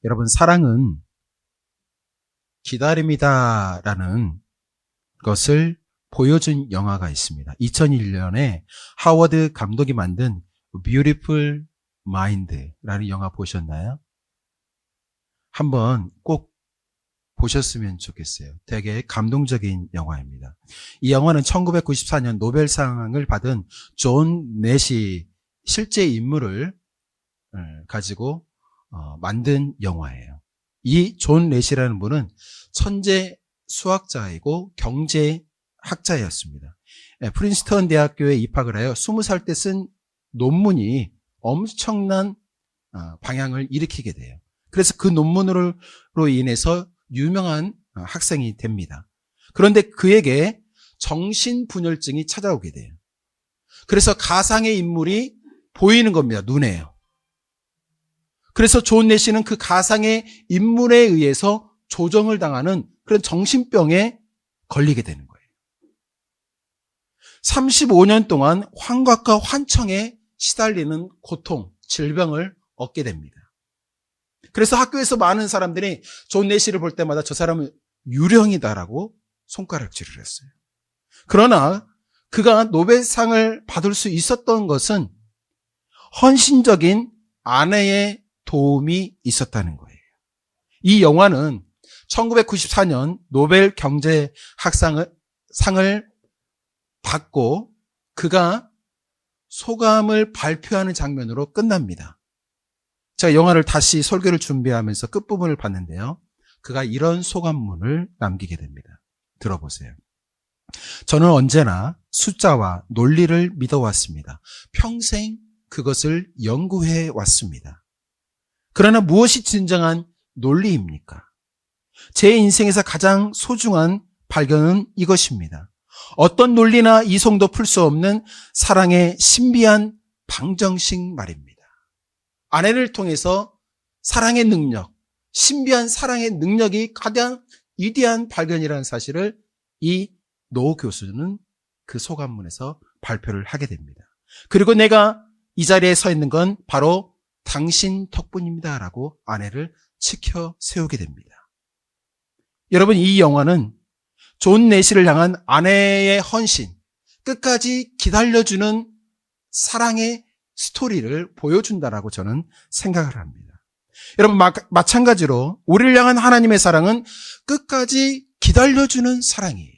여러분, 사랑은 기다림이다라는 것을 보여준 영화가 있습니다. 2001년에 하워드 감독이 만든 Beautiful Mind라는 영화 보셨나요? 한번 꼭 보셨으면 좋겠어요. 되게 감동적인 영화입니다. 이 영화는 1994년 노벨상을 받은 존 넷이 실제 인물을 가지고 만든 영화예요. 이 존 넷이라는 분은 천재 수학자이고 경제학자였습니다. 프린스턴 대학교에 입학을 하여 20살 때 쓴 논문이 엄청난 방향을 일으키게 돼요. 그래서 그 논문으로 인해서 유명한 학생이 됩니다. 그런데 그에게 정신분열증이 찾아오게 돼요. 그래서 가상의 인물이 보이는 겁니다. 눈에요. 그래서 존 넷시는 그 가상의 인물에 의해서 조정을 당하는 그런 정신병에 걸리게 되는 거예요. 35년 동안 환각과 환청에 시달리는 고통, 질병을 얻게 됩니다. 그래서 학교에서 많은 사람들이 존 넷시를 볼 때마다 저 사람은 유령이다라고 손가락질을 했어요. 그러나 그가 노벨상을 받을 수 있었던 것은 헌신적인 아내의 도움이 있었다는 거예요. 이 영화는 1994년 노벨 경제학상을 받고 그가 소감을 발표하는 장면으로 끝납니다. 제가 영화를 다시 설교를 준비하면서 끝부분을 봤는데요. 그가 이런 소감문을 남기게 됩니다. 들어보세요. 저는 언제나 숫자와 논리를 믿어왔습니다. 평생 그것을 연구해 왔습니다. 그러나 무엇이 진정한 논리입니까? 제 인생에서 가장 소중한 발견은 이것입니다. 어떤 논리나 이성도 풀 수 없는 사랑의 신비한 방정식 말입니다. 아내를 통해서 사랑의 능력, 신비한 사랑의 능력이 가장 위대한 발견이라는 사실을 이 노 교수는 그 소감문에서 발표를 하게 됩니다. 그리고 내가 이 자리에 서 있는 건 바로 당신 덕분입니다라고 아내를 지켜 세우게 됩니다. 여러분, 이 영화는 존 넷시를 향한 아내의 헌신, 끝까지 기다려주는 사랑의 스토리를 보여준다라고 저는 생각을 합니다. 여러분, 마찬가지로 우리를 향한 하나님의 사랑은 끝까지 기다려주는 사랑이에요.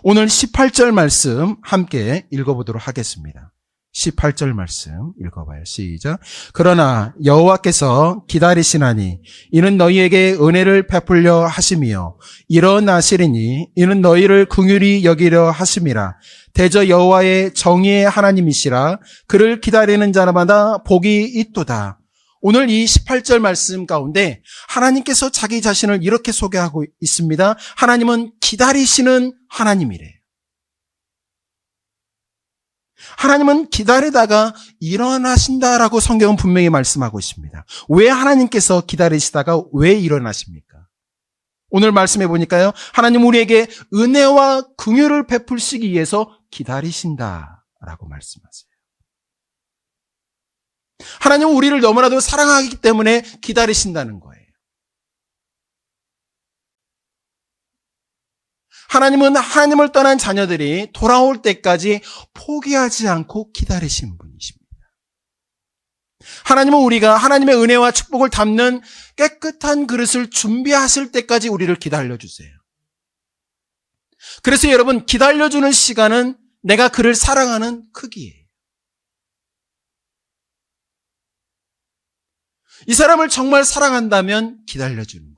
오늘 18절 말씀 함께 읽어보도록 하겠습니다. 18절 말씀 읽어봐요. 시작. 그러나 여호와께서 기다리시나니 이는 너희에게 은혜를 베풀려 하심이요 일어나시리니 이는 너희를 긍휼히 여기려 하심이라. 대저 여호와의 정의의 하나님이시라. 그를 기다리는 자마다 복이 있도다. 오늘 이 18절 말씀 가운데 하나님께서 자기 자신을 이렇게 소개하고 있습니다. 하나님은 기다리시는 하나님이래요. 하나님은 기다리다가 일어나신다라고 성경은 분명히 말씀하고 있습니다. 왜 하나님께서 기다리시다가 왜 일어나십니까? 오늘 말씀해 보니까요. 하나님 우리에게 은혜와 긍휼을 베풀시기 위해서 기다리신다라고 말씀하세요. 하나님은 우리를 너무나도 사랑하기 때문에 기다리신다는 거예요. 하나님은 하나님을 떠난 자녀들이 돌아올 때까지 포기하지 않고 기다리신 분이십니다. 하나님은 우리가 하나님의 은혜와 축복을 담는 깨끗한 그릇을 준비하실 때까지 우리를 기다려주세요. 그래서 여러분, 기다려주는 시간은 내가 그를 사랑하는 크기예요. 이 사람을 정말 사랑한다면 기다려주는 거예요.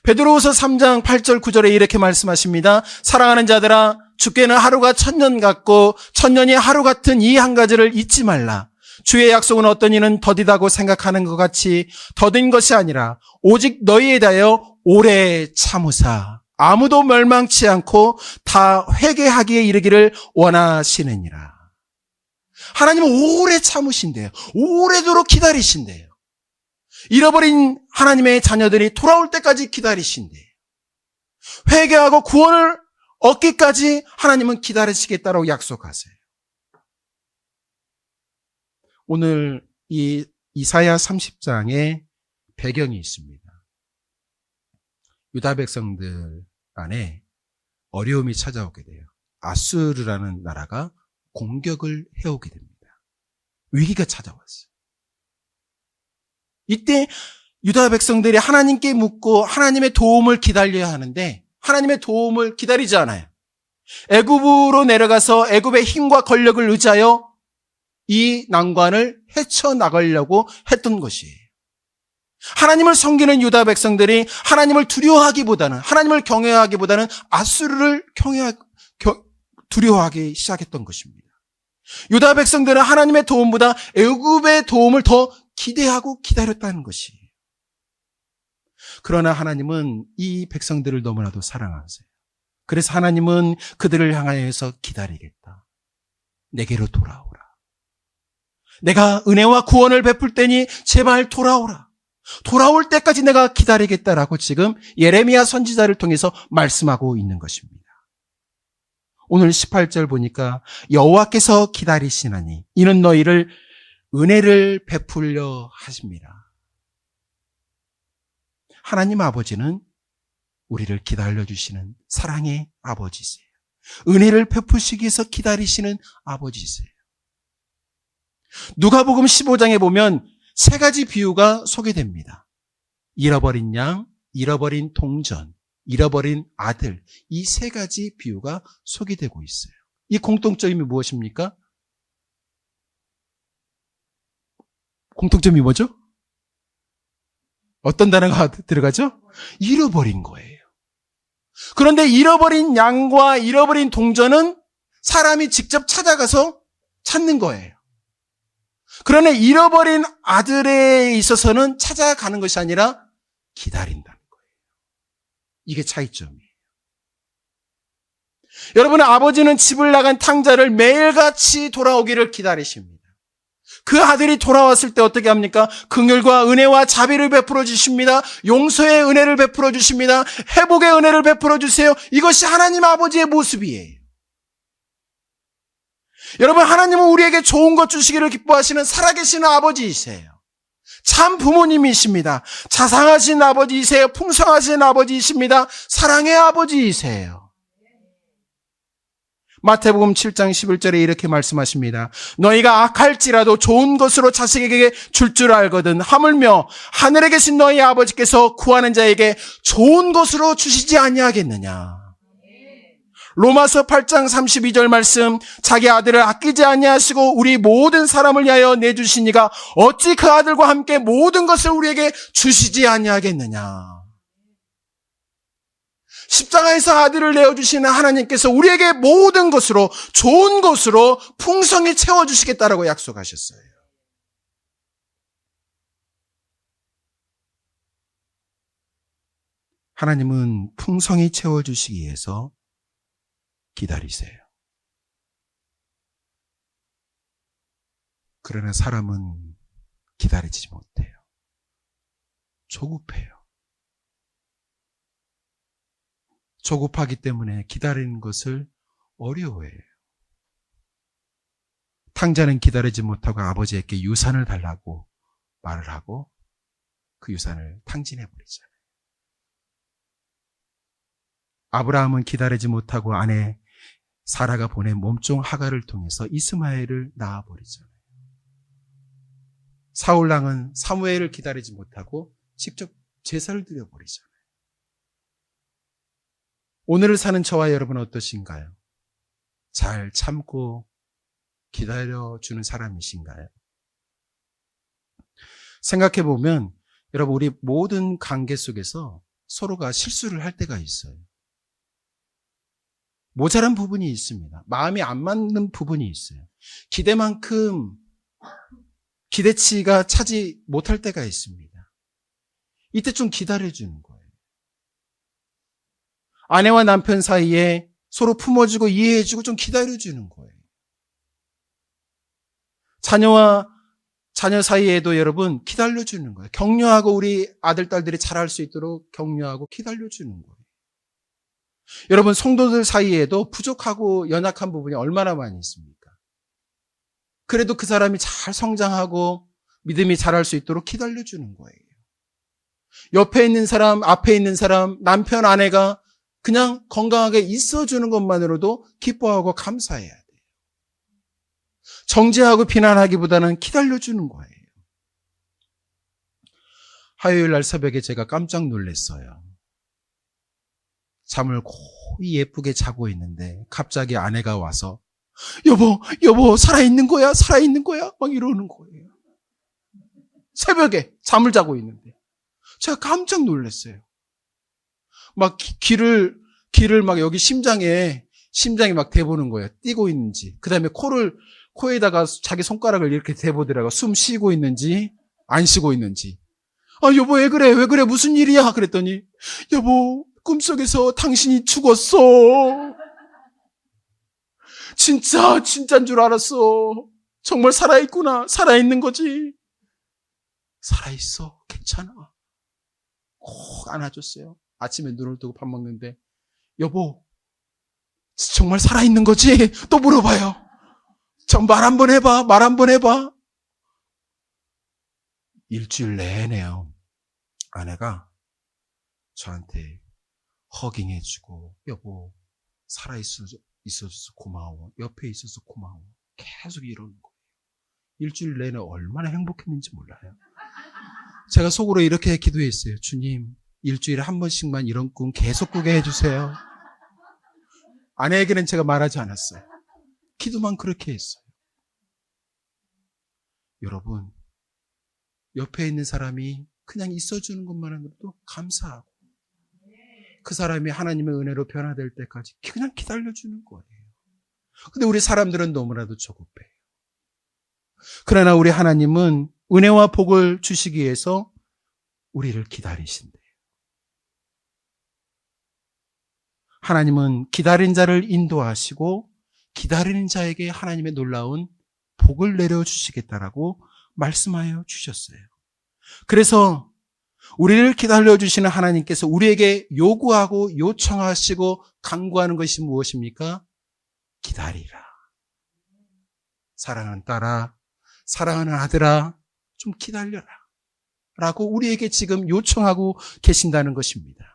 베드로후서 3장 8절 9절에 이렇게 말씀하십니다. 사랑하는 자들아, 주께는 하루가 1000년 같고 1000년이 하루 같은 이 한 가지를 잊지 말라. 주의 약속은 어떤 이는 더디다고 생각하는 것 같이 더딘 것이 아니라 오직 너희에 대하여 오래 참으사 아무도 멸망치 않고 다 회개하기에 이르기를 원하시느니라. 하나님은 오래 참으신대요. 오래도록 기다리신대요. 잃어버린 하나님의 자녀들이 돌아올 때까지 기다리신대요. 회개하고 구원을 얻기까지 하나님은 기다리시겠다고 약속하세요. 오늘 이 이사야 30장에 배경이 있습니다. 유다 백성들 안에 어려움이 찾아오게 돼요. 아수르라는 나라가 공격을 해오게 됩니다. 위기가 찾아왔어요. 이때 유다 백성들이 하나님께 묻고 하나님의 도움을 기다려야 하는데 하나님의 도움을 기다리지 않아요. 애굽으로 내려가서 애굽의 힘과 권력을 의지하여 이 난관을 헤쳐나가려고 했던 것이에요. 하나님을 섬기는 유다 백성들이 하나님을 두려워하기보다는, 하나님을 경외하기보다는 아수르를 두려워하기 시작했던 것입니다. 유다 백성들은 하나님의 도움보다 애굽의 도움을 더 기대하고 기다렸다는 것이에요. 그러나 하나님은 이 백성들을 너무나도 사랑하세요. 그래서 하나님은 그들을 향하여서 기다리겠다. 내게로 돌아오라. 내가 은혜와 구원을 베풀 때니 제발 돌아오라. 돌아올 때까지 내가 기다리겠다라고 지금 예레미야 선지자를 통해서 말씀하고 있는 것입니다. 오늘 18절 보니까 여호와께서 기다리시나니 이는 너희를 은혜를 베풀려 하십니다. 하나님 아버지는 우리를 기다려주시는 사랑의 아버지세요. 은혜를 베푸시기 위해서 기다리시는 아버지세요. 누가복음 15장에 보면 세 가지 비유가 소개됩니다. 잃어버린 양, 잃어버린 동전, 잃어버린 아들, 이 세 가지 비유가 소개되고 있어요. 이 공통점이 무엇입니까? 공통점이 뭐죠? 어떤 단어가 들어가죠? 잃어버린 거예요. 그런데 잃어버린 양과 잃어버린 동전은 사람이 직접 찾아가서 찾는 거예요. 그러나 잃어버린 아들에 있어서는 찾아가는 것이 아니라 기다린다는 거예요. 이게 차이점이에요. 여러분, 아버지는 집을 나간 탕자를 매일같이 돌아오기를 기다리십니다. 그 아들이 돌아왔을 때 어떻게 합니까? 긍휼과 은혜와 자비를 베풀어 주십니다. 용서의 은혜를 베풀어 주십니다. 회복의 은혜를 베풀어 주세요. 이것이 하나님 아버지의 모습이에요. 여러분, 하나님은 우리에게 좋은 것 주시기를 기뻐하시는 살아계시는 아버지이세요. 참 부모님이십니다. 자상하신 아버지이세요. 풍성하신 아버지이십니다. 사랑의 아버지이세요. 마태복음 7장 11절에 이렇게 말씀하십니다. 너희가 악할지라도 좋은 것으로 자식에게 줄 알거든 하물며 하늘에 계신 너희 아버지께서 구하는 자에게 좋은 것으로 주시지 아니하겠느냐. 로마서 8장 32절 말씀, 자기 아들을 아끼지 아니하시고 우리 모든 사람을 위하여 내주시니가 어찌 그 아들과 함께 모든 것을 우리에게 주시지 아니하겠느냐. 십자가에서 아들을 내어주시는 하나님께서 우리에게 모든 것으로, 좋은 것으로 풍성히 채워주시겠다라고 약속하셨어요. 하나님은 풍성히 채워주시기 위해서 기다리세요. 그러나 사람은 기다리지 못해요. 조급해요. 조급하기 때문에 기다리는 것을 어려워해요. 탕자는 기다리지 못하고 아버지에게 유산을 달라고 말을 하고 그 유산을 탕진해버리잖아요. 아브라함은 기다리지 못하고 아내 사라가 보낸 몸종 하갈을 통해서 이스마엘을 낳아버리잖아요. 사울왕은 사무엘을 기다리지 못하고 직접 제사를 드려버리잖아요. 오늘을 사는 저와 여러분은 어떠신가요? 잘 참고 기다려주는 사람이신가요? 생각해보면 여러분, 우리 모든 관계 속에서 서로가 실수를 할 때가 있어요. 모자란 부분이 있습니다. 마음이 안 맞는 부분이 있어요. 기대만큼 기대치가 차지 못할 때가 있습니다. 이때 좀 기다려주는 거예요. 아내와 남편 사이에 서로 품어주고 이해해주고 좀 기다려주는 거예요. 자녀와 자녀 사이에도 여러분 기다려주는 거예요. 격려하고 우리 아들, 딸들이 잘할 수 있도록 격려하고 기다려주는 거예요. 여러분, 성도들 사이에도 부족하고 연약한 부분이 얼마나 많이 있습니까? 그래도 그 사람이 잘 성장하고 믿음이 자랄 수 있도록 기다려주는 거예요. 옆에 있는 사람, 앞에 있는 사람, 남편, 아내가 그냥 건강하게 있어주는 것만으로도 기뻐하고 감사해야 돼요. 정죄하고 비난하기보다는 기다려주는 거예요. 화요일 날 새벽에 제가 깜짝 놀랐어요. 잠을 거의 예쁘게 자고 있는데 갑자기 아내가 와서 여보, 살아있는 거야? 살아있는 거야? 막 이러는 거예요. 새벽에 잠을 자고 있는데. 제가 깜짝 놀랐어요. 막 귀를 막 여기 심장에 막 대보는 거예요. 뛰고 있는지. 그 다음에 코에다가 자기 손가락을 이렇게 대보더라고요. 숨 쉬고 있는지, 안 쉬고 있는지. 여보, 왜 그래? 무슨 일이야? 그랬더니, 여보, 꿈속에서 당신이 죽었어. 진짜인 줄 알았어. 정말 살아있구나. 살아있는 거지. 살아있어. 괜찮아. 꼭 안아줬어요. 아침에 눈을 뜨고 밥 먹는데, 여보, 정말 살아있는 거지? 또 물어봐요. 말 한번 해봐. 일주일 내내요. 아내가 저한테 허깅해주고, 여보, 있어줘서 고마워. 옆에 있어서 고마워. 계속 이러는 거예요. 일주일 내내 얼마나 행복했는지 몰라요. 제가 속으로 이렇게 기도했어요. 주님, 일주일에 한 번씩만 이런 꿈 계속 꾸게 해주세요. 아내에게는 제가 말하지 않았어요. 기도만 그렇게 했어요. 여러분, 옆에 있는 사람이 그냥 있어주는 것만으로도 감사하고 그 사람이 하나님의 은혜로 변화될 때까지 그냥 기다려주는 거예요. 근데 우리 사람들은 너무나도 조급해요. 그러나 우리 하나님은 은혜와 복을 주시기 위해서 우리를 기다리신대요. 하나님은 기다린 자를 인도하시고 기다리는 자에게 하나님의 놀라운 복을 내려주시겠다라고 말씀하여 주셨어요. 그래서 우리를 기다려주시는 하나님께서 우리에게 요구하고 요청하시고 강구하는 것이 무엇입니까? 기다리라. 사랑하는 딸아, 사랑하는 아들아, 좀 기다려라. 라고 우리에게 지금 요청하고 계신다는 것입니다.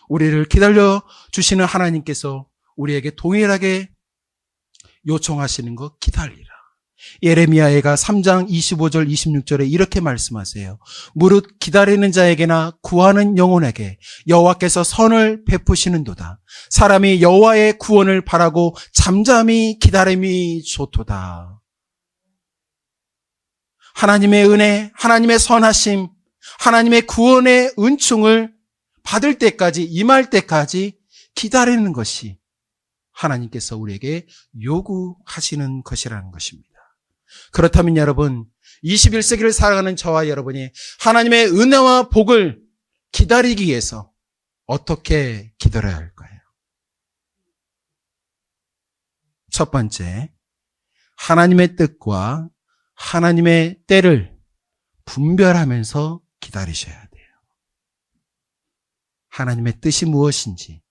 우리를 기다려주시는 하나님께서 우리에게 동일하게 요청하시는 것 기다리라. 예레미야가 3장 25절 26절에 이렇게 말씀하세요. 무릇 기다리는 자에게나 구하는 영혼에게 여호와께서 선을 베푸시는도다. 사람이 여호와의 구원을 바라고 잠잠히 기다림이 좋도다. 하나님의 은혜, 하나님의 선하심, 하나님의 구원의 은총을 받을 때까지, 임할 때까지 기다리는 것이 하나님께서 우리에게 요구하시는 것이라는 것입니다. 그렇다면 여러분, 21세기를 살아가는 저와 여러분이 하나님의 은혜와 복을 기다리기 위해서 어떻게 기다려야 할까요? 첫 번째, 하나님의 뜻과 하나님의 때를 분별하면서 기다리셔야 돼요. 하나님의 뜻이 무엇인지,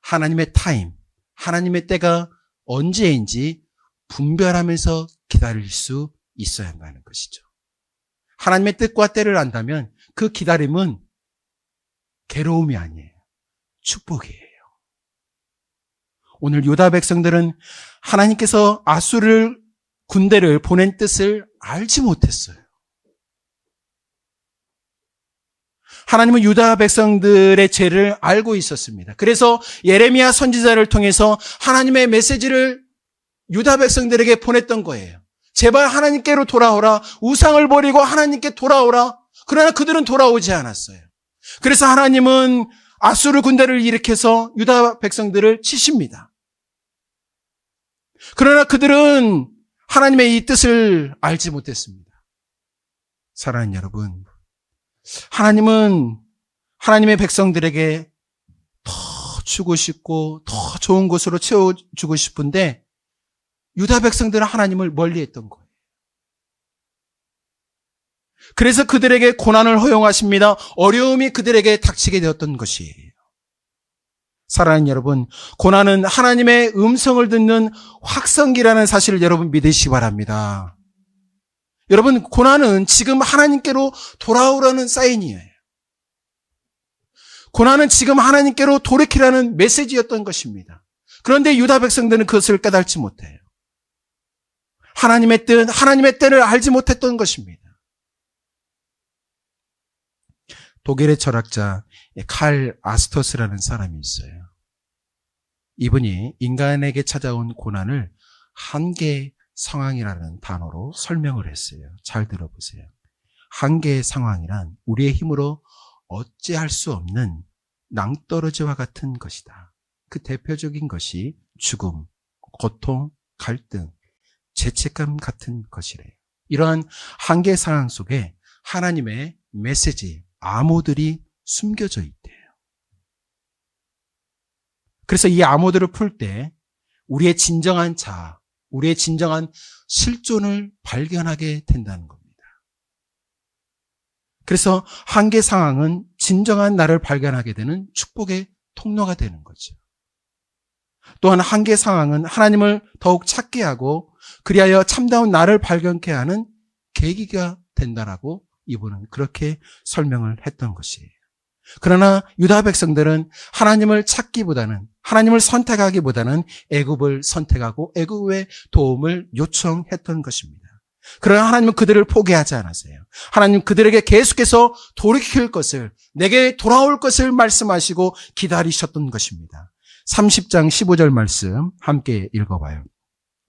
하나님의 타임, 하나님의 때가 언제인지 분별하면서 기다릴 수 있어야 한다는 것이죠. 하나님의 뜻과 때를 안다면 그 기다림은 괴로움이 아니에요. 축복이에요. 오늘 유다 백성들은 하나님께서 아수르 군대를 보낸 뜻을 알지 못했어요. 하나님은 유다 백성들의 죄를 알고 있었습니다. 그래서 예레미야 선지자를 통해서 하나님의 메시지를 유다 백성들에게 보냈던 거예요. 제발 하나님께로 돌아오라. 우상을 버리고 하나님께 돌아오라. 그러나 그들은 돌아오지 않았어요. 그래서 하나님은 아수르 군대를 일으켜서 유다 백성들을 치십니다. 그러나 그들은 하나님의 이 뜻을 알지 못했습니다. 사랑하는 여러분, 하나님은 하나님의 백성들에게 더 주고 싶고 더 좋은 곳으로 채워주고 싶은데 유다 백성들은 하나님을 멀리했던 거예요. 그래서 그들에게 고난을 허용하십니다. 어려움이 그들에게 닥치게 되었던 것이에요. 사랑하는 여러분, 고난은 하나님의 음성을 듣는 확성기라는 사실을 여러분 믿으시기 바랍니다. 여러분, 고난은 지금 하나님께로 돌아오라는 사인이에요. 고난은 지금 하나님께로 돌이키라는 메시지였던 것입니다. 그런데 유다 백성들은 그것을 깨닫지 못해요. 하나님의 뜻, 하나님의 때를 알지 못했던 것입니다. 독일의 철학자 칼 아스토스라는 사람이 있어요. 이분이 인간에게 찾아온 고난을 한계 상황이라는 단어로 설명을 했어요. 잘 들어보세요. 한계의 상황이란 우리의 힘으로 어찌할 수 없는 낭떠러지와 같은 것이다. 그 대표적인 것이 죽음, 고통, 갈등, 죄책감 같은 것이래요. 이러한 한계 상황 속에 하나님의 메시지, 암호들이 숨겨져 있대요. 그래서 이 암호들을 풀 때 우리의 진정한 자아, 우리의 진정한 실존을 발견하게 된다는 겁니다. 그래서 한계 상황은 진정한 나를 발견하게 되는 축복의 통로가 되는 거죠. 또한 한계 상황은 하나님을 더욱 찾게 하고 그리하여 참다운 나를 발견케 하는 계기가 된다라고 이분은 그렇게 설명을 했던 것이에요. 그러나 유다 백성들은 하나님을 찾기보다는, 하나님을 선택하기보다는 애굽을 선택하고 애굽의 도움을 요청했던 것입니다. 그러나 하나님은 그들을 포기하지 않았어요. 하나님 그들에게 계속해서 돌이킬 것을, 내게 돌아올 것을 말씀하시고 기다리셨던 것입니다. 30장 15절 말씀 함께 읽어봐요.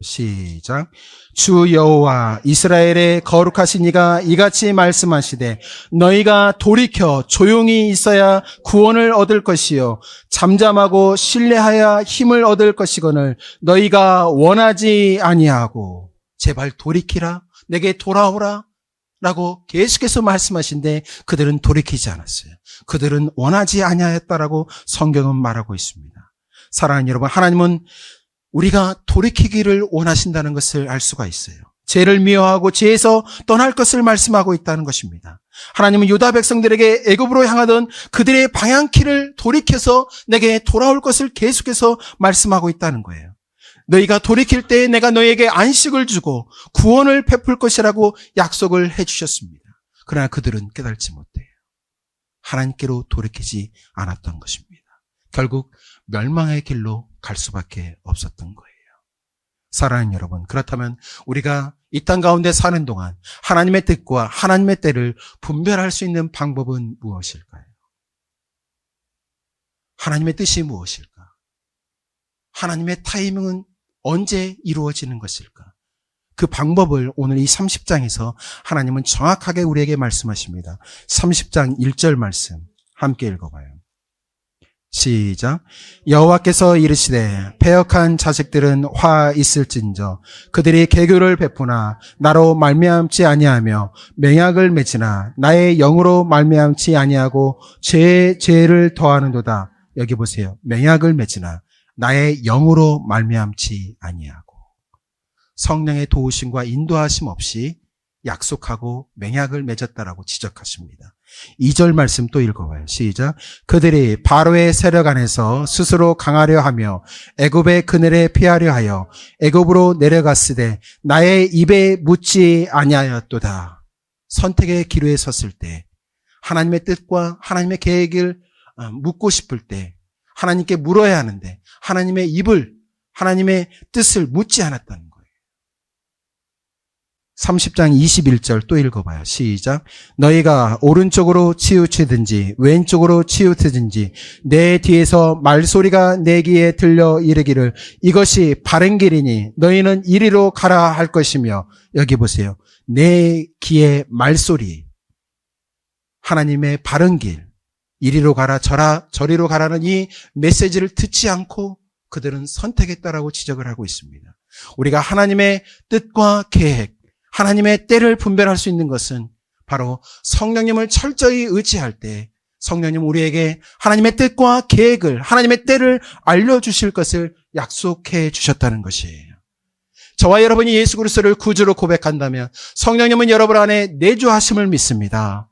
시작. 주 여호와 이스라엘의 거룩하신 이가 이같이 말씀하시되 너희가 돌이켜 조용히 있어야 구원을 얻을 것이요 잠잠하고 신뢰하여 힘을 얻을 것이거늘 너희가 원하지 아니하고. 제발 돌이키라, 내게 돌아오라 라고 계속해서 말씀하신데 그들은 돌이키지 않았어요. 그들은 원하지 아니하였다라고 성경은 말하고 있습니다. 사랑하는 여러분, 하나님은 우리가 돌이키기를 원하신다는 것을 알 수가 있어요. 죄를 미워하고 죄에서 떠날 것을 말씀하고 있다는 것입니다. 하나님은 유다 백성들에게 애굽으로 향하던 그들의 방향키를 돌이켜서 내게 돌아올 것을 계속해서 말씀하고 있다는 거예요. 너희가 돌이킬 때에 내가 너희에게 안식을 주고 구원을 베풀 것이라고 약속을 해주셨습니다. 그러나 그들은 깨달지 못해요. 하나님께로 돌이키지 않았던 것입니다. 결국 멸망의 길로 갈 수밖에 없었던 거예요. 사랑하는 여러분, 그렇다면 우리가 이 땅 가운데 사는 동안 하나님의 뜻과 하나님의 때를 분별할 수 있는 방법은 무엇일까요? 하나님의 뜻이 무엇일까? 하나님의 타이밍은 언제 이루어지는 것일까? 그 방법을 오늘 이 30장에서 하나님은 정확하게 우리에게 말씀하십니다. 30장 1절 말씀 함께 읽어봐요. 시작. 여호와께서 이르시되 패역한 자식들은 화 있을진저 그들이 계교를 베푸나 나로 말미암지 아니하며 맹약을 맺으나 나의 영으로 말미암지 아니하고 죄에 죄를 더하는도다. 여기 보세요. 맹약을 맺으나 나의 영으로 말미암지 아니하고. 성령의 도우심과 인도하심 없이 약속하고 맹약을 맺었다라고 지적하십니다. 2절 말씀 또 읽어봐요. 시작. 그들이 바로의 세력 안에서 스스로 강하려 하며 애굽의 그늘에 피하려 하여 애굽으로 내려갔으되 나의 입에 묻지 아니하였도다. 선택의 기로에 섰을 때 하나님의 뜻과 하나님의 계획을 묻고 싶을 때 하나님께 물어야 하는데 하나님의 입을, 하나님의 뜻을 묻지 않았다는 거예요. 30장 21절 또 읽어봐요. 시작. 너희가 오른쪽으로 치우치든지 왼쪽으로 치우치든지 내 뒤에서 말소리가 내 귀에 들려 이르기를 이것이 바른 길이니 너희는 이리로 가라 할 것이며. 여기 보세요. 내 귀에 말소리, 하나님의 바른 길, 이리로 가라 저리로 가라는 이 메시지를 듣지 않고 그들은 선택했다라고 지적을 하고 있습니다. 우리가 하나님의 뜻과 계획, 하나님의 때를 분별할 수 있는 것은 바로 성령님을 철저히 의지할 때 성령님 우리에게 하나님의 뜻과 계획을, 하나님의 때를 알려주실 것을 약속해 주셨다는 것이에요. 저와 여러분이 예수 그리스도를 구주로 고백한다면 성령님은 여러분 안에 내주하심을 믿습니다.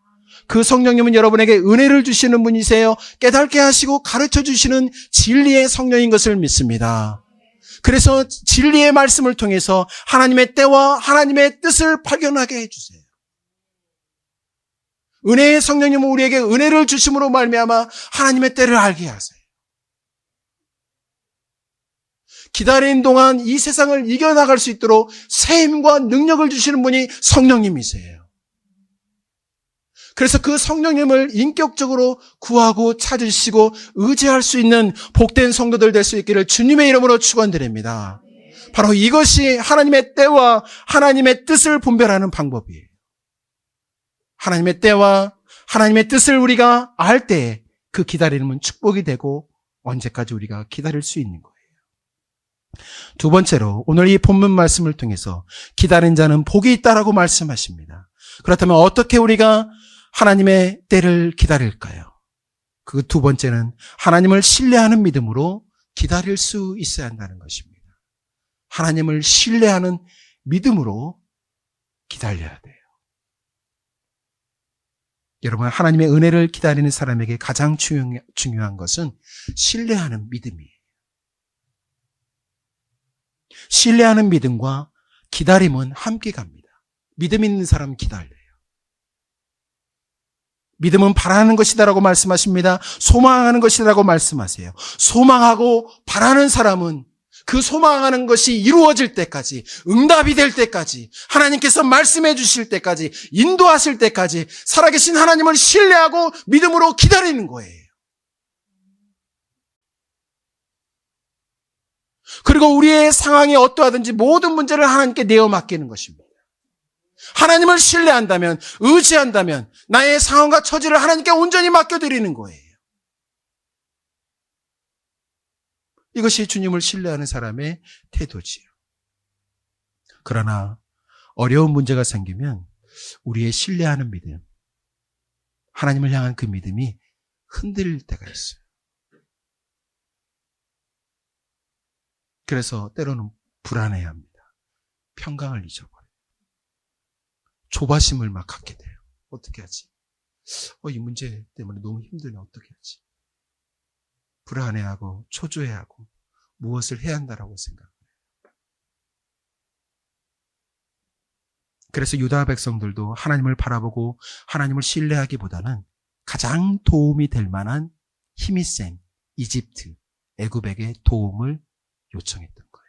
그 성령님은 여러분에게 은혜를 주시는 분이세요. 깨닫게 하시고 가르쳐 주시는 진리의 성령인 것을 믿습니다. 그래서 진리의 말씀을 통해서 하나님의 때와 하나님의 뜻을 발견하게 해주세요. 은혜의 성령님은 우리에게 은혜를 주심으로 말미암아 하나님의 때를 알게 하세요. 기다리는 동안 이 세상을 이겨나갈 수 있도록 새 힘과 능력을 주시는 분이 성령님이세요. 그래서 그 성령님을 인격적으로 구하고 찾으시고 의지할 수 있는 복된 성도들 될 수 있기를 주님의 이름으로 축원드립니다. 바로 이것이 하나님의 때와 하나님의 뜻을 분별하는 방법이에요. 하나님의 때와 하나님의 뜻을 우리가 알 때 그 기다림은 축복이 되고 언제까지 우리가 기다릴 수 있는 거예요. 두 번째로 오늘 이 본문 말씀을 통해서 기다린 자는 복이 있다라고 말씀하십니다. 그렇다면 어떻게 우리가 하나님의 때를 기다릴까요? 그 두 번째는 하나님을 신뢰하는 믿음으로 기다릴 수 있어야 한다는 것입니다. 하나님을 신뢰하는 믿음으로 기다려야 돼요. 여러분, 하나님의 은혜를 기다리는 사람에게 가장 중요한 것은 신뢰하는 믿음이에요. 신뢰하는 믿음과 기다림은 함께 갑니다. 믿음 있는 사람은 기다려요. 믿음은 바라는 것이다라고 말씀하십니다. 소망하는 것이다라고 말씀하세요. 소망하고 바라는 사람은 그 소망하는 것이 이루어질 때까지, 응답이 될 때까지, 하나님께서 말씀해 주실 때까지, 인도하실 때까지 살아계신 하나님을 신뢰하고 믿음으로 기다리는 거예요. 그리고 우리의 상황이 어떠하든지 모든 문제를 하나님께 내어 맡기는 것입니다. 하나님을 신뢰한다면, 의지한다면 나의 상황과 처지를 하나님께 온전히 맡겨드리는 거예요. 이것이 주님을 신뢰하는 사람의 태도지요. 그러나 어려운 문제가 생기면 우리의 신뢰하는 믿음, 하나님을 향한 그 믿음이 흔들릴 때가 있어요. 그래서 때로는 불안해합니다. 평강을 잊어버려요. 조바심을 막 갖게 돼요. 어떻게 하지? 이 문제 때문에 너무 힘드네. 어떻게 하지? 불안해하고 초조해하고 무엇을 해야 한다라고 생각해요. 그래서 유다 백성들도 하나님을 바라보고 하나님을 신뢰하기보다는 가장 도움이 될 만한 힘이 센 이집트, 애굽에게 도움을 요청했던 거예요.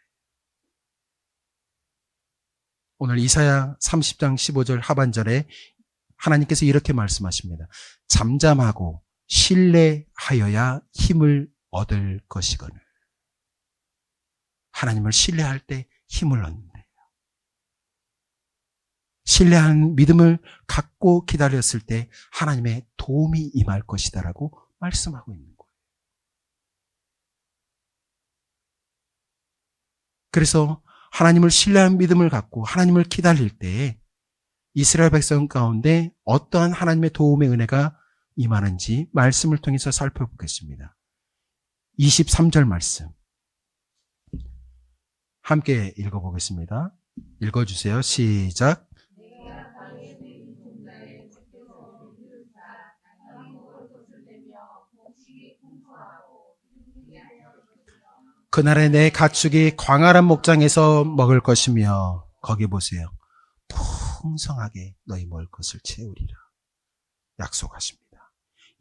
오늘 이사야 30장 15절 하반절에 하나님께서 이렇게 말씀하십니다. 잠잠하고 신뢰하여야 힘을 얻을 것이거늘. 하나님을 신뢰할 때 힘을 얻는다. 신뢰하는 믿음을 갖고 기다렸을 때 하나님의 도움이 임할 것이다라고 말씀하고 있는 거예요. 그래서 하나님을 신뢰하는 믿음을 갖고 하나님을 기다릴 때 이스라엘 백성 가운데 어떠한 하나님의 도움의 은혜가 임하는지 말씀을 통해서 살펴보겠습니다. 23절 말씀 함께 읽어보겠습니다. 읽어주세요. 시작. 그날에 내 가축이 광활한 목장에서 먹을 것이며 거기 보세요. 풍성하게 너희 먹을 것을 채우리라. 약속하십니다.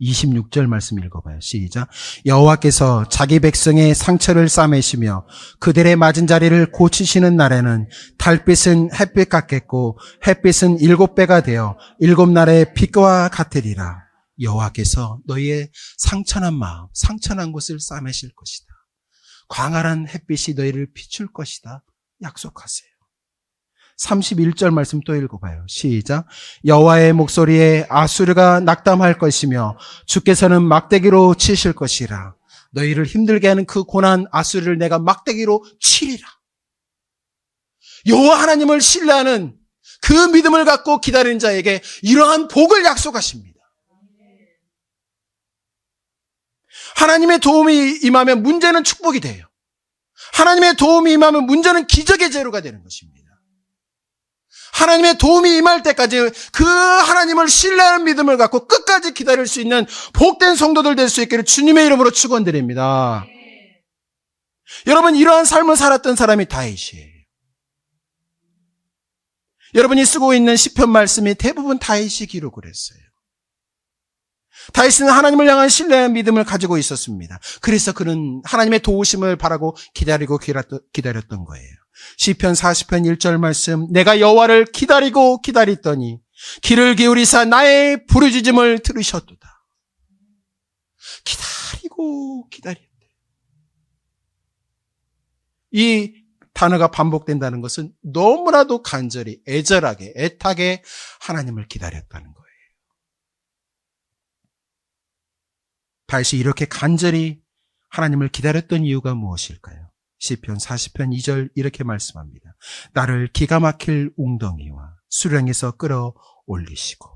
26절 말씀 읽어봐요. 시작. 여호와께서 자기 백성의 상처를 싸매시며 그들의 맞은 자리를 고치시는 날에는 달빛은 햇빛 같겠고 햇빛은 7배가 되어 7날의 빛과 같으리라. 여호와께서 너희의 상처난 마음, 상처난 곳을 싸매실 것이다. 광활한 햇빛이 너희를 비출 것이다. 약속하세요. 31절 말씀 또 읽어봐요. 시작. 여호와의 목소리에 아수르가 낙담할 것이며 주께서는 막대기로 치실 것이라. 너희를 힘들게 하는 그 고난 아수르를 내가 막대기로 치리라. 여호와 하나님을 신뢰하는 그 믿음을 갖고 기다리는 자에게 이러한 복을 약속하십니다. 하나님의 도움이 임하면 문제는 축복이 돼요. 하나님의 도움이 임하면 문제는 기적의 재료가 되는 것입니다. 하나님의 도움이 임할 때까지 그 하나님을 신뢰하는 믿음을 갖고 끝까지 기다릴 수 있는 복된 성도들 될 수 있기를 주님의 이름으로 축원드립니다. 여러분, 이러한 삶을 살았던 사람이 다윗이에요. 여러분이 쓰고 있는 시편 말씀이 대부분 다윗이 기록을 했어요. 다윗은 하나님을 향한 신뢰한 믿음을 가지고 있었습니다. 그래서 그는 하나님의 도우심을 바라고 기다리고 기다렸던 거예요. 시편 40편 1절 말씀, 내가 여호와를 기다리고 기다렸더니 귀를 기울이사 나의 부르짖음을 들으셨도다. 기다리고 기다렸대. 이 단어가 반복된다는 것은 너무나도 간절히, 애절하게, 애타게 하나님을 기다렸다는 거예요. 다윗이 이렇게 간절히 하나님을 기다렸던 이유가 무엇일까요? 시편 40편 2절 이렇게 말씀합니다. 나를 기가 막힐 웅덩이와 수렁에서 끌어올리시고.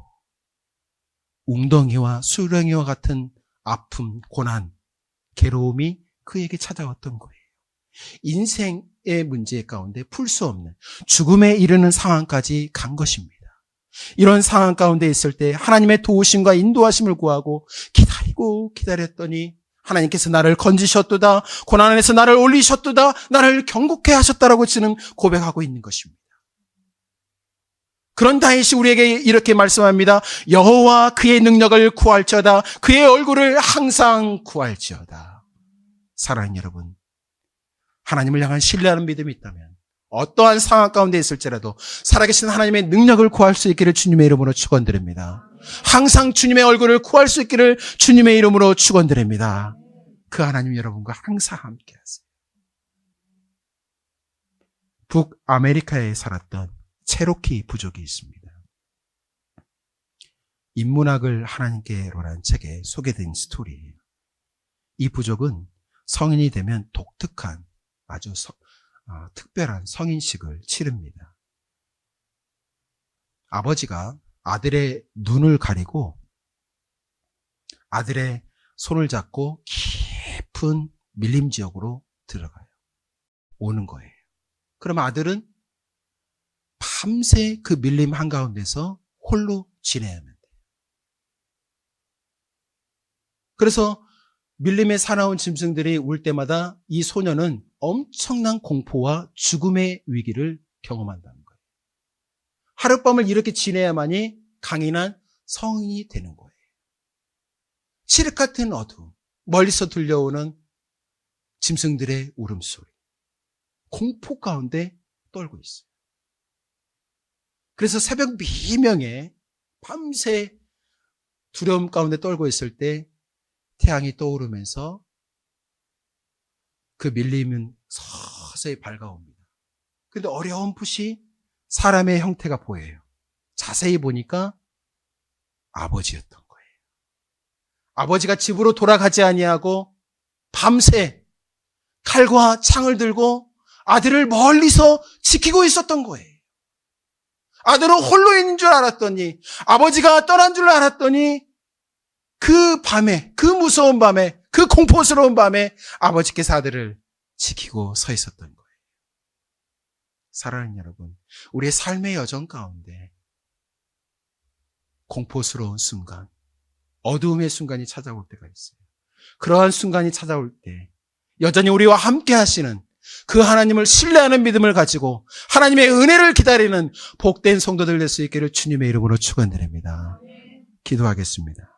웅덩이와 수렁이와 같은 아픔, 고난, 괴로움이 그에게 찾아왔던 거예요. 인생의 문제 가운데 풀 수 없는 죽음에 이르는 상황까지 간 것입니다. 이런 상황 가운데 있을 때 하나님의 도우심과 인도하심을 구하고 기다리고 기다렸더니 하나님께서 나를 건지셨도다, 고난에서 나를 올리셨도다, 나를 경고케 하셨다라고 지금 고백하고 있는 것입니다. 그런 다윗이 우리에게 이렇게 말씀합니다. 여호와 그의 능력을 구할지어다, 그의 얼굴을 항상 구할지어다. 사랑하는 여러분, 하나님을 향한 신뢰하는 믿음이 있다면 어떠한 상황 가운데 있을지라도 살아계신 하나님의 능력을 구할 수 있기를 주님의 이름으로 축원드립니다. 항상 주님의 얼굴을 구할 수 있기를 주님의 이름으로 축원드립니다. 그 하나님 여러분과 항상 함께 하세요. 북아메리카에 살았던 체로키 부족이 있습니다. 인문학을 하나님께로라는 책에 소개된 스토리예요. 이 부족은 성인이 되면 독특한 아주 특별한 성인식을 치릅니다. 아버지가 아들의 눈을 가리고 아들의 손을 잡고 깊은 밀림 지역으로 들어가요. 오는 거예요. 그럼 아들은 밤새 그 밀림 한가운데서 홀로 지내야만 돼요. 그래서 밀림에 사나운 짐승들이 울 때마다 이 소년은 엄청난 공포와 죽음의 위기를 경험한다는 거예요. 하룻밤을 이렇게 지내야만이 강인한 성인이 되는 거예요. 칠흑 같은 어두움, 멀리서 들려오는 짐승들의 울음소리, 공포 가운데 떨고 있어요. 그래서 새벽 미명에 밤새 두려움 가운데 떨고 있을 때 태양이 떠오르면서 그 밀림은 서서히 밝아옵니다. 그런데 어렴풋이 사람의 형태가 보여요. 자세히 보니까 아버지였던 거예요. 아버지가 집으로 돌아가지 아니하고 밤새 칼과 창을 들고 아들을 멀리서 지키고 있었던 거예요. 아들은 홀로 있는 줄 알았더니, 아버지가 떠난 줄 알았더니 그 밤에, 그 무서운 밤에, 그 공포스러운 밤에 아버지께서 아들을 지키고 서 있었던 거예요. 사랑하는 여러분, 우리의 삶의 여정 가운데 공포스러운 순간, 어두움의 순간이 찾아올 때가 있어요. 그러한 순간이 찾아올 때 여전히 우리와 함께 하시는 그 하나님을 신뢰하는 믿음을 가지고 하나님의 은혜를 기다리는 복된 성도들 될 수 있기를 주님의 이름으로 축원드립니다. 기도하겠습니다.